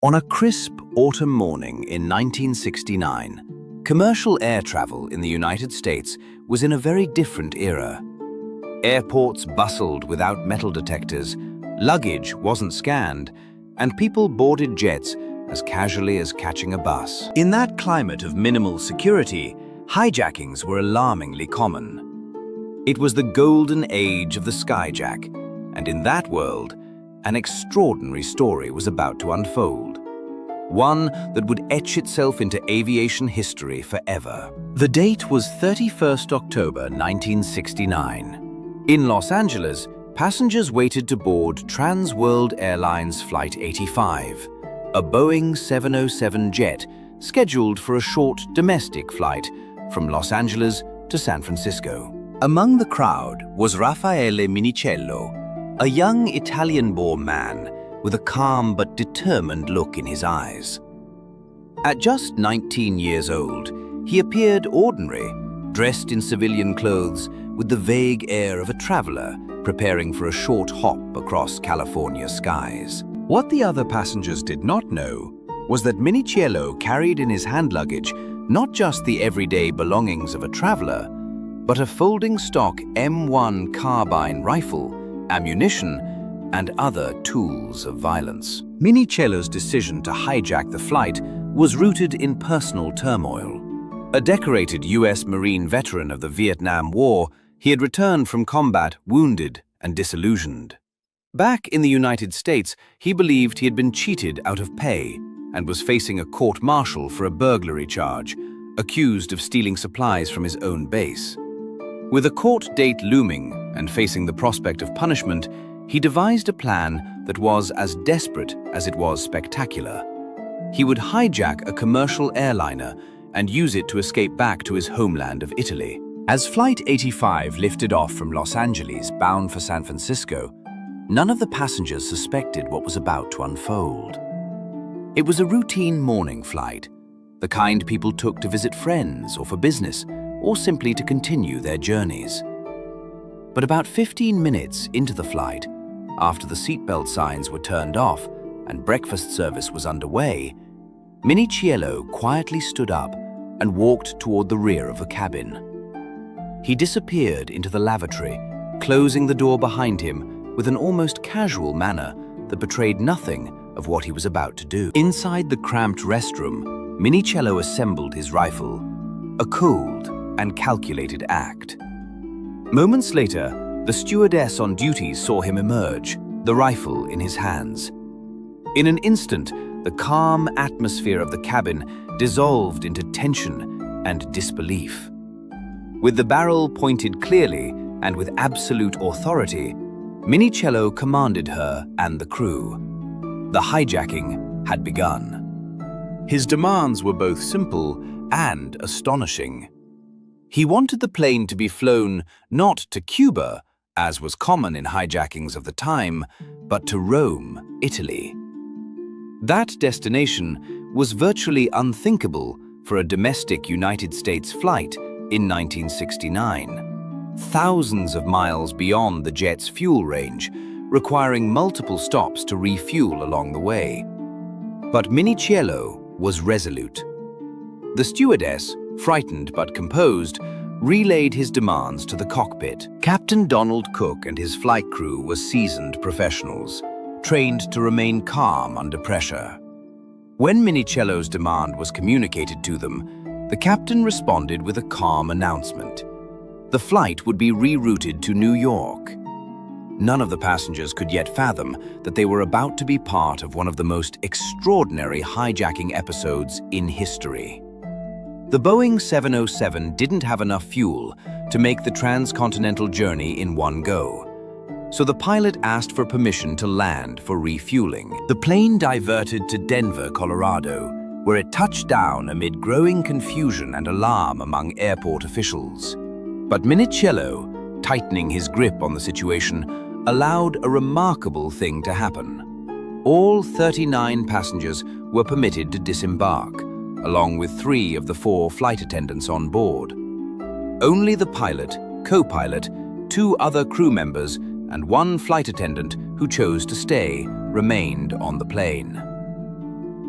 On a crisp autumn morning in 1969, commercial air travel in the United States was in a very different era. Airports bustled without metal detectors, luggage wasn't scanned, and people boarded jets as casually as catching a bus. In that climate of minimal security, hijackings were alarmingly common. It was the golden age of the skyjack, and in that world, an extraordinary story was about to unfold. One that would etch itself into aviation history forever. The date was 31st October 1969. In Los Angeles, passengers waited to board Trans World Airlines Flight 85, a Boeing 707 jet scheduled for a short domestic flight from Los Angeles to San Francisco. Among the crowd was Raffaele Minicello, a young Italian-born man with a calm but determined look in his eyes. At just 19 years old, he appeared ordinary, dressed in civilian clothes with the vague air of a traveler preparing for a short hop across California skies. What the other passengers did not know was that Minicello carried in his hand luggage not just the everyday belongings of a traveler, but a folding stock M1 carbine rifle, ammunition, and other tools of violence. Minicello's decision to hijack the flight was rooted in personal turmoil. A decorated U.S. Marine veteran of the Vietnam War, he had returned from combat wounded and disillusioned. Back in the United States, he believed he had been cheated out of pay and was facing a court-martial for a burglary charge, accused of stealing supplies from his own base. With a court date looming and facing the prospect of punishment, he devised a plan that was as desperate as it was spectacular. He would hijack a commercial airliner and use it to escape back to his homeland of Italy. As Flight 85 lifted off from Los Angeles bound for San Francisco, none of the passengers suspected what was about to unfold. It was a routine morning flight, the kind people took to visit friends or for business, or simply to continue their journeys. But about 15 minutes into the flight, after the seatbelt signs were turned off and breakfast service was underway, Minicello quietly stood up and walked toward the rear of the cabin. He disappeared into the lavatory, closing the door behind him with an almost casual manner that betrayed nothing of what he was about to do. Inside the cramped restroom, Minicello assembled his rifle, a cold and calculated act. Moments later, the stewardess on duty saw him emerge, the rifle in his hands. In an instant, the calm atmosphere of the cabin dissolved into tension and disbelief. With the barrel pointed clearly and with absolute authority, Minicello commanded her and the crew. The hijacking had begun. His demands were both simple and astonishing. He wanted the plane to be flown not to Cuba, as was common in hijackings of the time, but to Rome, Italy. That destination was virtually unthinkable for a domestic United States flight in 1969, thousands of miles beyond the jet's fuel range, requiring multiple stops to refuel along the way. But Minicello was resolute. The stewardess, frightened but composed, relayed his demands to the cockpit. Captain Donald Cook and his flight crew were seasoned professionals, trained to remain calm under pressure. When Minicello's demand was communicated to them, the captain responded with a calm announcement. The flight would be rerouted to New York. None of the passengers could yet fathom that they were about to be part of one of the most extraordinary hijacking episodes in history. The Boeing 707 didn't have enough fuel to make the transcontinental journey in one go, so the pilot asked for permission to land for refueling. The plane diverted to Denver, Colorado, where it touched down amid growing confusion and alarm among airport officials. But Minicello, tightening his grip on the situation, allowed a remarkable thing to happen. All 39 passengers were permitted to disembark, along with 3 of the 4 flight attendants on board. Only the pilot, co-pilot, 2 other crew members, and 1 flight attendant who chose to stay remained on the plane.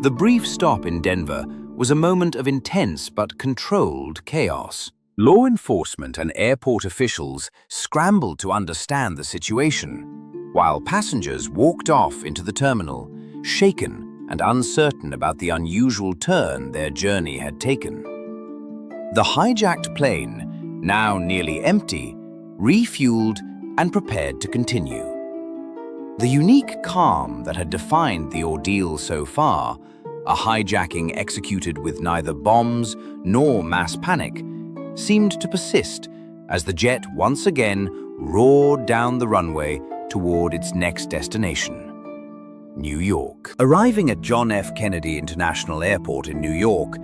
The brief stop in Denver was a moment of intense but controlled chaos. Law enforcement and airport officials scrambled to understand the situation, while passengers walked off into the terminal, shaken and uncertain about the unusual turn their journey had taken. The hijacked plane, now nearly empty, refueled and prepared to continue. The unique calm that had defined the ordeal so far, a hijacking executed with neither bombs nor mass panic, seemed to persist as the jet once again roared down the runway toward its next destination, New York. Arriving at John F. Kennedy International Airport in New York,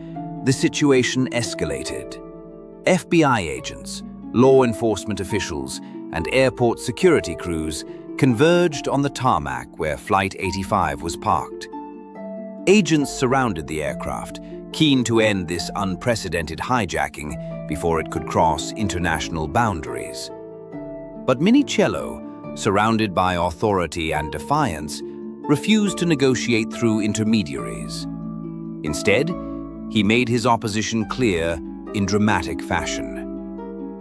the situation escalated. FBI agents, law enforcement officials, and airport security crews converged on the tarmac where Flight 85 was parked. Agents surrounded the aircraft, keen to end this unprecedented hijacking before it could cross international boundaries. But Minicello, surrounded by authority and defiance, refused to negotiate through intermediaries. Instead, he made his opposition clear in dramatic fashion.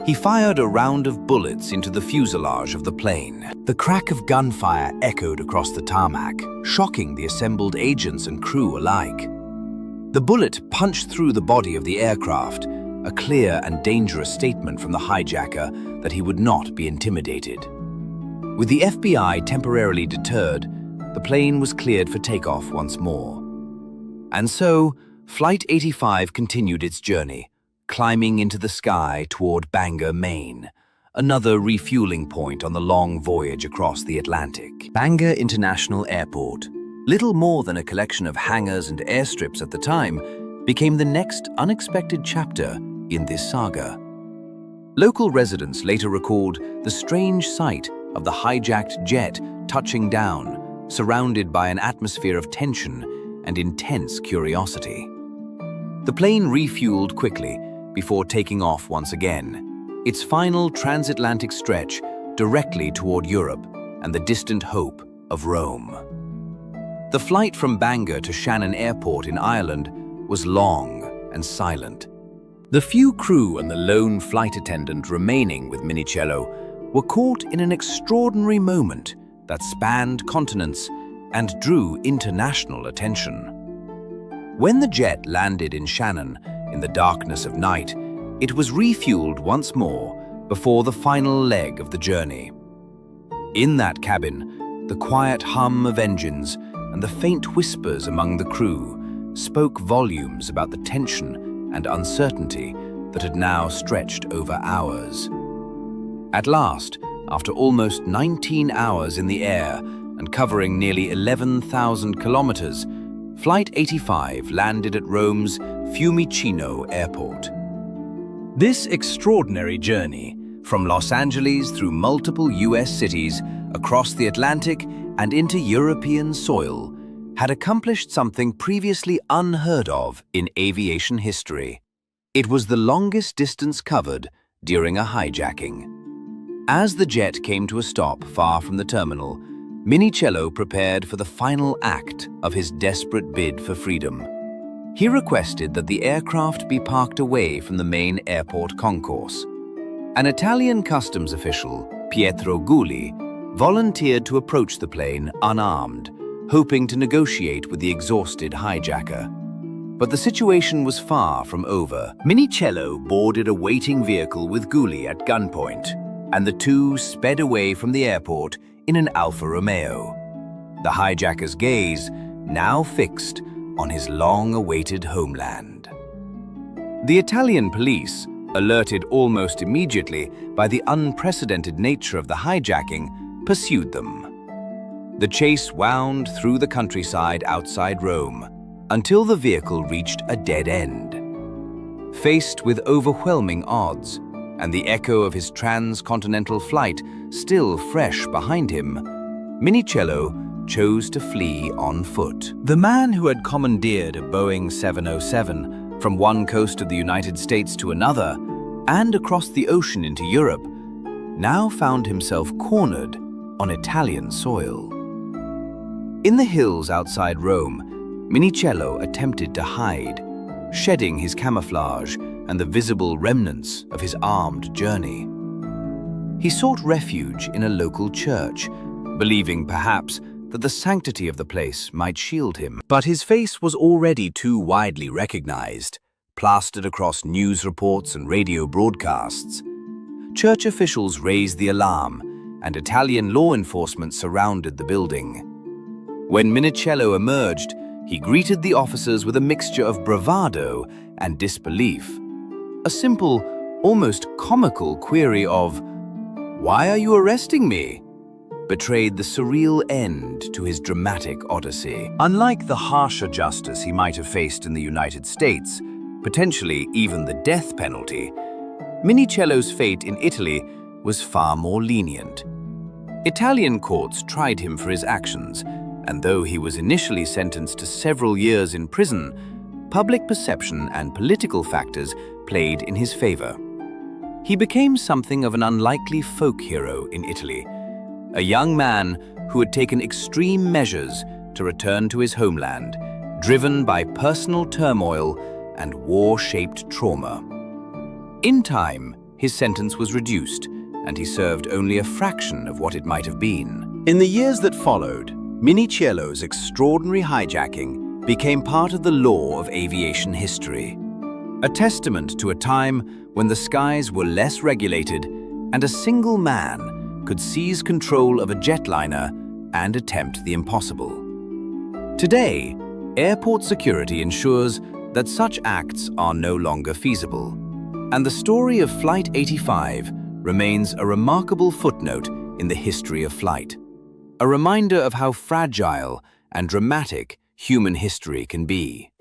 He fired a round of bullets into the fuselage of the plane. The crack of gunfire echoed across the tarmac, shocking the assembled agents and crew alike. The bullet punched through the body of the aircraft, a clear and dangerous statement from the hijacker that he would not be intimidated. With the FBI temporarily deterred, the plane was cleared for takeoff once more. And so, Flight 85 continued its journey, climbing into the sky toward Bangor, Maine, another refueling point on the long voyage across the Atlantic. Bangor International Airport, little more than a collection of hangars and airstrips at the time, became the next unexpected chapter in this saga. Local residents later recalled the strange sight of the hijacked jet touching down, surrounded by an atmosphere of tension and intense curiosity. The plane refueled quickly before taking off once again, its final transatlantic stretch directly toward Europe and the distant hope of Rome. The flight from Bangor to Shannon Airport in Ireland was long and silent. The few crew and the lone flight attendant remaining with Minicello were caught in an extraordinary moment that spanned continents and drew international attention. When the jet landed in Shannon in the darkness of night, it was refueled once more before the final leg of the journey. In that cabin, the quiet hum of engines and the faint whispers among the crew spoke volumes about the tension and uncertainty that had now stretched over hours. At last, after almost 19 hours in the air and covering nearly 11,000 kilometers, Flight 85 landed at Rome's Fiumicino Airport. This extraordinary journey, from Los Angeles through multiple US cities, across the Atlantic and into European soil, had accomplished something previously unheard of in aviation history. It was the longest distance covered during a hijacking. As the jet came to a stop far from the terminal, Minicello prepared for the final act of his desperate bid for freedom. He requested that the aircraft be parked away from the main airport concourse. An Italian customs official, Pietro Gulli, volunteered to approach the plane unarmed, hoping to negotiate with the exhausted hijacker. But the situation was far from over. Minicello boarded a waiting vehicle with Gulli at gunpoint, and the two sped away from the airport in an Alfa Romeo. The hijacker's gaze now fixed on his long-awaited homeland. The Italian police, alerted almost immediately by the unprecedented nature of the hijacking, pursued them. The chase wound through the countryside outside Rome until the vehicle reached a dead end. Faced with overwhelming odds and the echo of his transcontinental flight still fresh behind him, Minicello chose to flee on foot. The man who had commandeered a Boeing 707 from one coast of the United States to another and across the ocean into Europe now found himself cornered on Italian soil. In the hills outside Rome, Minicello attempted to hide, shedding his camouflage and the visible remnants of his armed journey. He sought refuge in a local church, believing perhaps that the sanctity of the place might shield him. But his face was already too widely recognized, plastered across news reports and radio broadcasts. Church officials raised the alarm, and Italian law enforcement surrounded the building. When Minicello emerged, he greeted the officers with a mixture of bravado and disbelief. A simple, almost comical query of, "Why are you arresting me?" betrayed the surreal end to his dramatic odyssey. Unlike the harsher justice he might have faced in the United States, potentially even the death penalty, Minicello's fate in Italy was far more lenient. Italian courts tried him for his actions, and though he was initially sentenced to several years in prison, public perception and political factors played in his favor. He became something of an unlikely folk hero in Italy, a young man who had taken extreme measures to return to his homeland, driven by personal turmoil and war-shaped trauma. In time, his sentence was reduced, and he served only a fraction of what it might have been. In the years that followed, Minicello's extraordinary hijacking became part of the law of aviation history, a testament to a time when the skies were less regulated and a single man could seize control of a jetliner and attempt the impossible. Today, airport security ensures that such acts are no longer feasible, and the story of Flight 85 remains a remarkable footnote in the history of flight, a reminder of how fragile and dramatic human history can be.